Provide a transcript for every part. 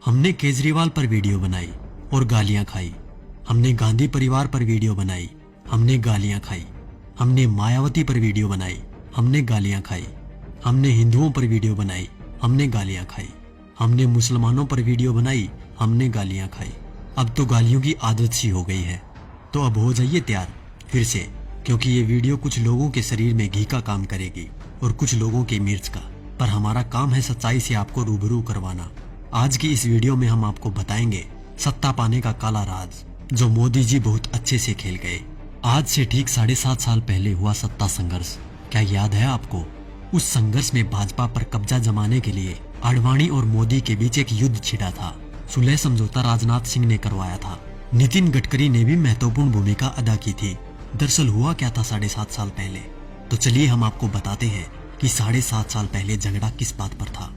हमने केजरीवाल पर वीडियो बनाई और गालियां खाई। हमने गांधी परिवार पर वीडियो बनाई, हमने गालियां खाई। हमने मायावती पर वीडियो बनाई, हमने गालियां खाई। हमने हिंदुओं पर वीडियो बनाई, हमने गालियां खाई। हमने मुसलमानों पर वीडियो बनाई, हमने गालियां खाई। अब तो गालियों की आदत सी हो गई है। तो अब हो जाइए तैयार फिर से, क्योंकि ये वीडियो कुछ लोगों के शरीर में घी का काम करेगी और कुछ लोगों के मिर्च का। पर हमारा काम है सच्चाई से आपको रूबरू करवाना। आज की इस वीडियो में हम आपको बताएंगे सत्ता पाने का काला राज, जो मोदी जी बहुत अच्छे से खेल गए। आज से ठीक 7.5 साल पहले हुआ सत्ता संघर्ष, क्या याद है आपको? उस संघर्ष में भाजपा पर कब्जा जमाने के लिए आडवाणी और मोदी के बीच एक युद्ध छिड़ा था। सुलह समझौता राजनाथ सिंह ने करवाया था। नितिन गडकरी ने भी महत्वपूर्ण भूमिका अदा की थी। दरअसल हुआ क्या था 7.5 साल पहले? तो चलिए हम आपको बताते हैं कि 7.5 साल पहले झगड़ा किस बात पर था।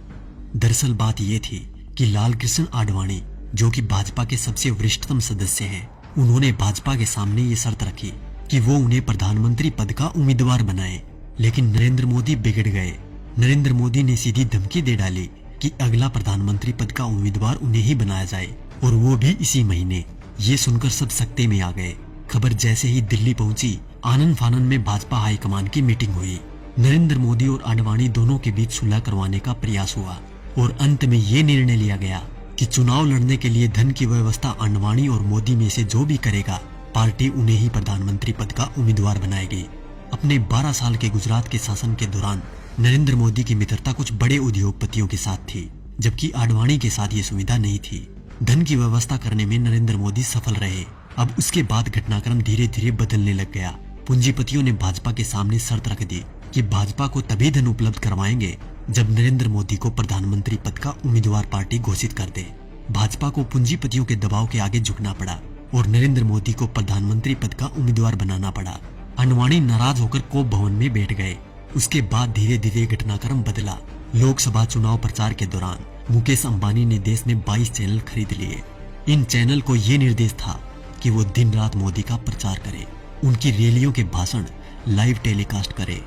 दरअसल बात ये थी कि लाल कृष्ण आडवाणी, जो कि भाजपा के सबसे वरिष्ठतम सदस्य हैं, उन्होंने भाजपा के सामने ये शर्त रखी कि वो उन्हें प्रधानमंत्री पद का उम्मीदवार बनाए। लेकिन नरेंद्र मोदी बिगड़ गए। नरेंद्र मोदी ने सीधी धमकी दे डाली कि अगला प्रधानमंत्री पद का उम्मीदवार उन्हें ही बनाया जाए, और वो भी इसी महीने। ये सुनकर सब सकते में आ गए। खबर जैसे ही दिल्ली पहुंची, आनन फानन में भाजपा हाईकमान की मीटिंग हुई। नरेंद्र मोदी और आडवाणी दोनों के बीच सुलह करवाने का प्रयास हुआ और अंत में ये निर्णय लिया गया कि चुनाव लड़ने के लिए धन की व्यवस्था आडवाणी और मोदी में से जो भी करेगा, पार्टी उन्हें ही प्रधानमंत्री पद का उम्मीदवार बनाएगी। अपने 12 साल के गुजरात के शासन के दौरान नरेंद्र मोदी की मित्रता कुछ बड़े उद्योगपतियों के साथ थी, जबकि आडवाणी के साथ ये सुविधा नहीं थी। धन की व्यवस्था करने में नरेंद्र मोदी सफल रहे। अब उसके बाद घटनाक्रम धीरे धीरे बदलने लग गया। पूंजीपतियों ने भाजपा के सामने शर्त रख दी कि भाजपा को तभी धन उपलब्ध करवाएंगे जब नरेंद्र मोदी को प्रधानमंत्री पद का उम्मीदवार पार्टी घोषित कर दे। भाजपा को पूंजीपतियों के दबाव के आगे झुकना पड़ा और नरेंद्र मोदी को प्रधानमंत्री पद का उम्मीदवार बनाना पड़ा। आडवाणी नाराज होकर कोप भवन में बैठ गए। उसके बाद धीरे धीरे घटनाक्रम बदला। लोकसभा चुनाव प्रचार के दौरान मुकेश अंबानी ने देश में 22 चैनल खरीद लिए। इन चैनल को ये निर्देश था कि वो दिन रात मोदी का प्रचार करे, उनकी रैलियों के भाषण लाइव टेलीकास्ट करे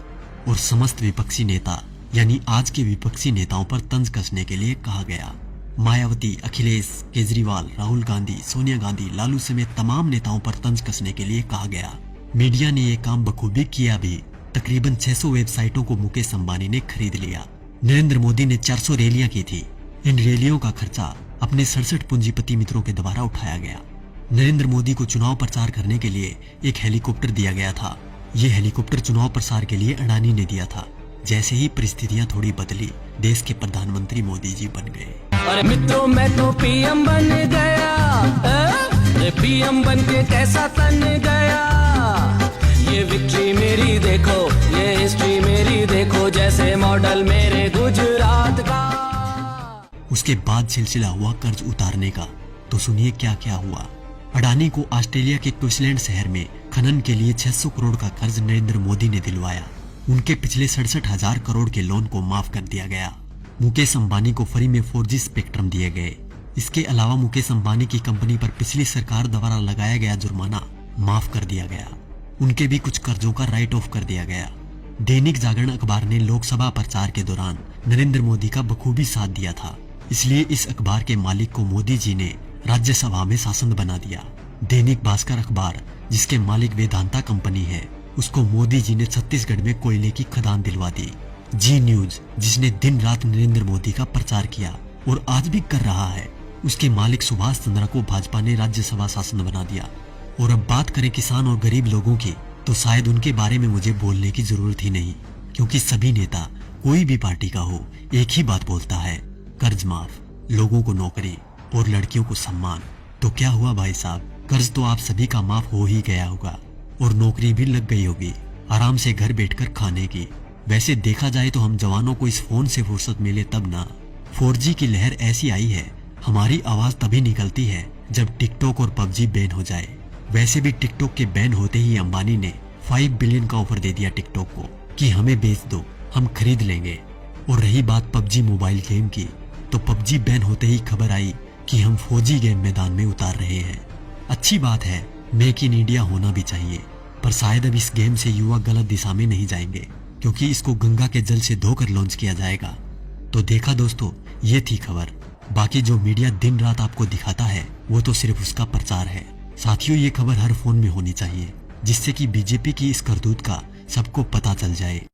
और समस्त विपक्षी नेता यानी आज के विपक्षी नेताओं पर तंज कसने के लिए कहा गया। मायावती, अखिलेश, केजरीवाल, राहुल गांधी, सोनिया गांधी, लालू समेत तमाम नेताओं पर तंज कसने के लिए कहा गया। मीडिया ने ये काम बखूबी किया भी। तकरीबन 600 वेबसाइटों को मुकेश अंबानी ने खरीद लिया। नरेंद्र मोदी ने 400 रैलियां की थी। इन रैलियों का खर्चा अपने 67 पूंजीपति मित्रों के द्वारा उठाया गया। नरेंद्र मोदी को चुनाव प्रचार करने के लिए एक हेलीकॉप्टर दिया गया था। ये हेलीकॉप्टर चुनाव प्रसार के लिए अडानी ने दिया था। जैसे ही परिस्थितियां थोड़ी बदली, देश के प्रधानमंत्री मोदी जी बन गए। अरे मित्रों, मैं तो पीएम बन गया। पीएम बन के कैसा तन गया। ये विक्ट्री मेरी देखो, ये हिस्ट्री मेरी देखो, जैसे मॉडल मेरे गुजरात का। उसके बाद सिलसिला हुआ कर्ज उतारने का। तो सुनिए क्या क्या हुआ। अडानी को ऑस्ट्रेलिया के क्वींसलैंड शहर में खनन के लिए 600 करोड़ का कर्ज नरेंद्र मोदी ने दिलवाया। उनके पिछले 67,000 करोड़ के लोन को माफ कर दिया गया। मुकेश अंबानी को फ्री में 4G स्पेक्ट्रम दिए गए। इसके अलावा मुकेश अंबानी की कंपनी पर पिछली सरकार द्वारा लगाया गया जुर्माना माफ कर दिया गया। उनके भी कुछ कर्जों का राइट ऑफ कर दिया गया। दैनिक जागरण अखबार ने लोकसभा प्रचार के दौरान नरेंद्र मोदी का बखूबी साथ दिया था, इसलिए इस अखबार के मालिक को मोदी जी ने राज्यसभा में सांसद बना दिया। दैनिक भास्कर अखबार, जिसके मालिक वेदांता कंपनी है, उसको मोदी जी ने छत्तीसगढ़ में कोयले की खदान दिलवा दी। जी न्यूज, जिसने दिन रात नरेंद्र मोदी का प्रचार किया और आज भी कर रहा है, उसके मालिक सुभाष चंद्रा को भाजपा ने राज्यसभा सांसद बना दिया। और अब बात करें किसान और गरीब लोगों की, तो शायद उनके बारे में मुझे बोलने की जरूरत ही नहीं, क्योंकि सभी नेता कोई भी पार्टी का हो एक ही बात बोलता है, कर्ज माफ, लोगों को नौकरी और लड़कियों को सम्मान। तो क्या हुआ भाई साहब, कर्ज तो आप सभी का माफ हो ही गया होगा और नौकरी भी लग गई होगी, आराम से घर बैठकर खाने की। वैसे देखा जाए तो हम जवानों को इस फोन से फुर्सत मिले तब ना। 4G की लहर ऐसी आई है, हमारी आवाज तभी निकलती है जब टिकटॉक और PUBG बैन हो जाए। वैसे भी टिकटॉक के बैन होते ही अंबानी ने 5 बिलियन का ऑफर दे दिया टिकटॉक को कि हमें बेच दो, हम खरीद लेंगे। और रही बात PUBG मोबाइल गेम की, तो PUBG बैन होते ही खबर आई कि हम 4G गेम मैदान में उतार रहे हैं। अच्छी बात है, मेक इन इंडिया होना भी चाहिए, पर शायद अब इस गेम से युवा गलत दिशा में नहीं जाएंगे, क्योंकि इसको गंगा के जल से धोकर लॉन्च किया जाएगा। तो देखा दोस्तों, ये थी खबर। बाकी जो मीडिया दिन रात आपको दिखाता है वो तो सिर्फ उसका प्रचार है। साथियों, ये खबर हर फोन में होनी चाहिए जिससे कि बीजेपी की इस करतूत का सबको पता चल जाए।